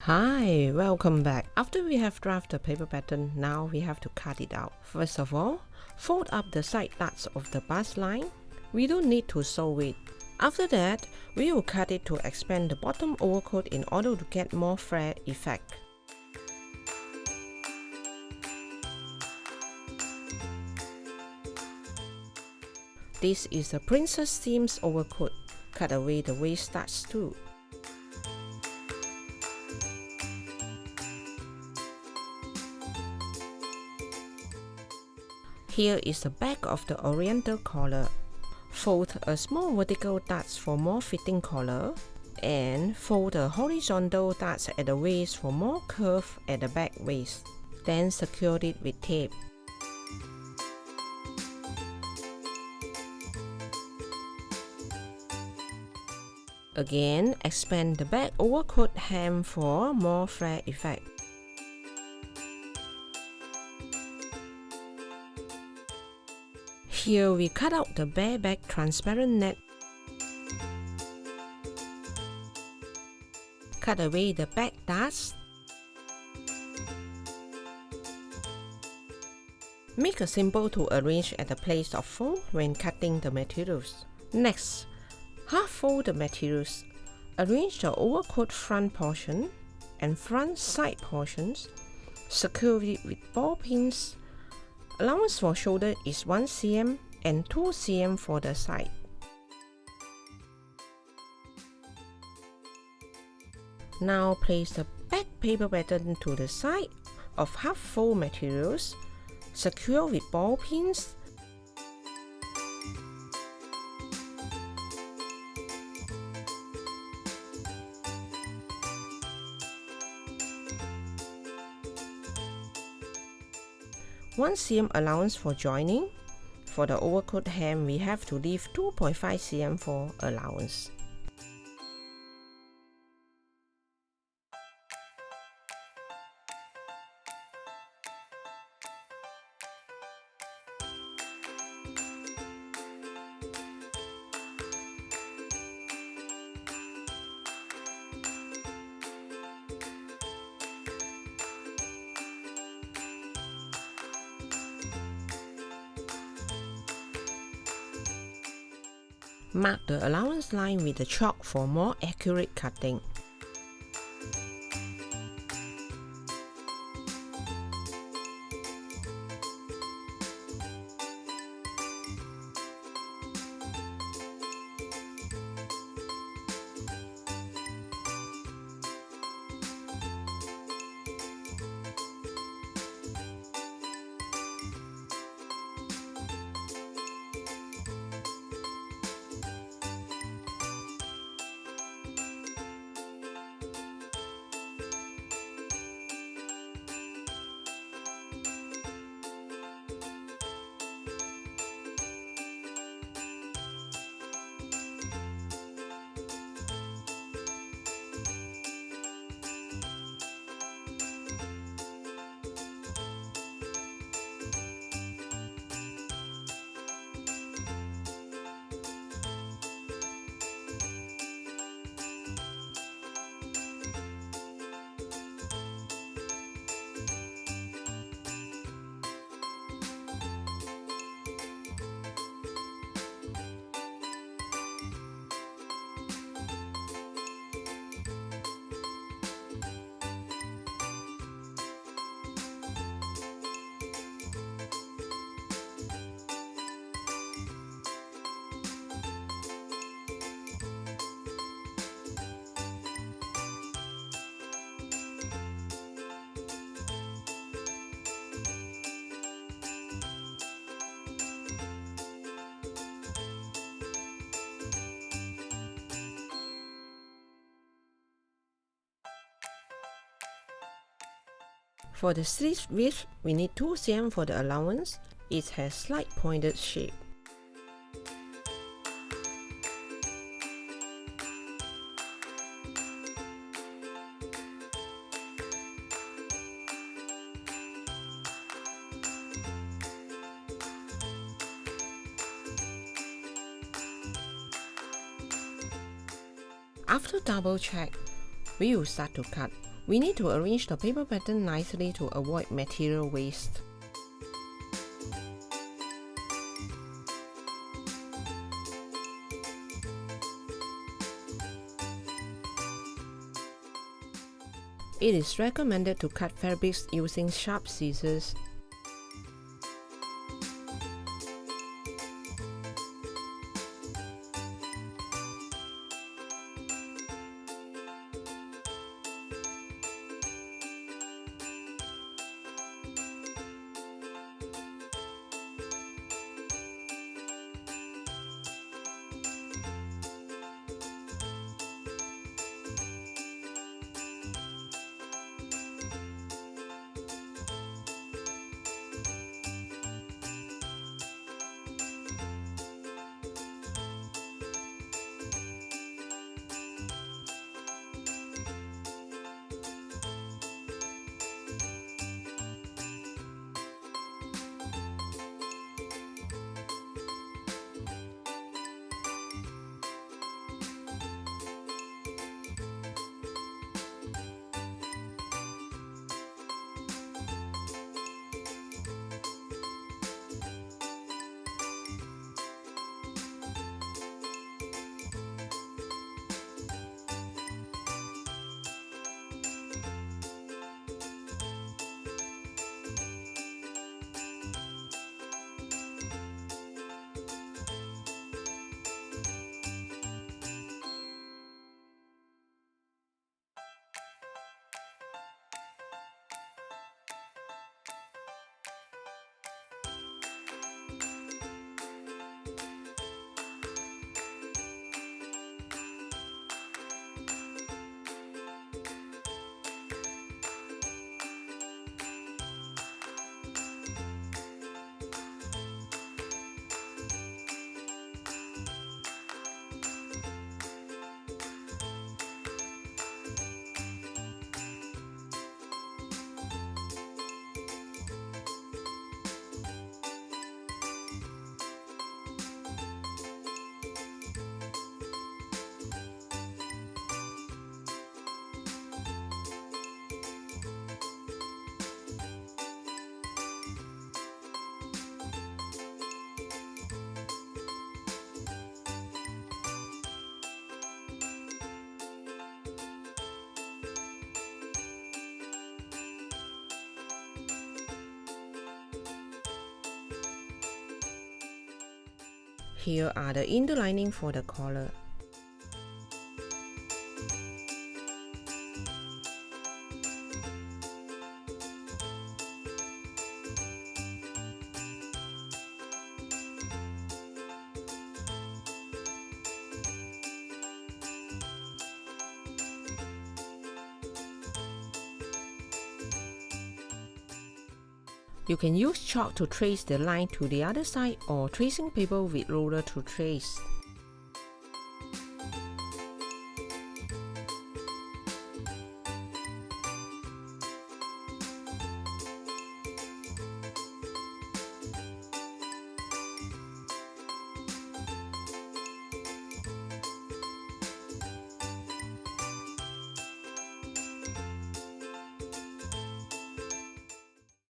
Hi, welcome back. After we have drafted the paper pattern, now we have to cut it out. First of all, fold up the side darts of the bust line. We don't need to sew it. After that, we will cut it to expand the bottom overcoat in order to get more flare effect. This is the princess seams overcoat. Cut away the waist darts too. Here is the back of the oriental collar. Fold a small vertical darts for more fitting collar, and fold the horizontal darts at the waist for more curve at the back waist. Then secure it with tape. Again, expand the back overcoat hem for more flare effect. Here we cut out the bare back transparent net. Cut away the back darts. Make a symbol to arrange at the place of fold when cutting the materials. Next, half fold the materials. Arrange the overcoat front portion and front side portions. Secure it with ball pins. Allowance for shoulder is 1 cm and 2 cm for the side. Now place the back paper pattern to the side of half fold materials. Secure with ball pins. One cm allowance for joining. For the overcoat hem, we have to leave 2.5 cm for allowance. Mark the allowance line with the chalk for more accurate cutting. For the sleeve width, we need 2 cm for the allowance. It has slight pointed shape. After double check, we will start to cut. We need to arrange the paper pattern nicely to avoid material waste. It is recommended to cut fabrics using sharp scissors. Here are the inner lining for the collar. You can use chalk to trace the line to the other side or tracing paper with ruler to trace.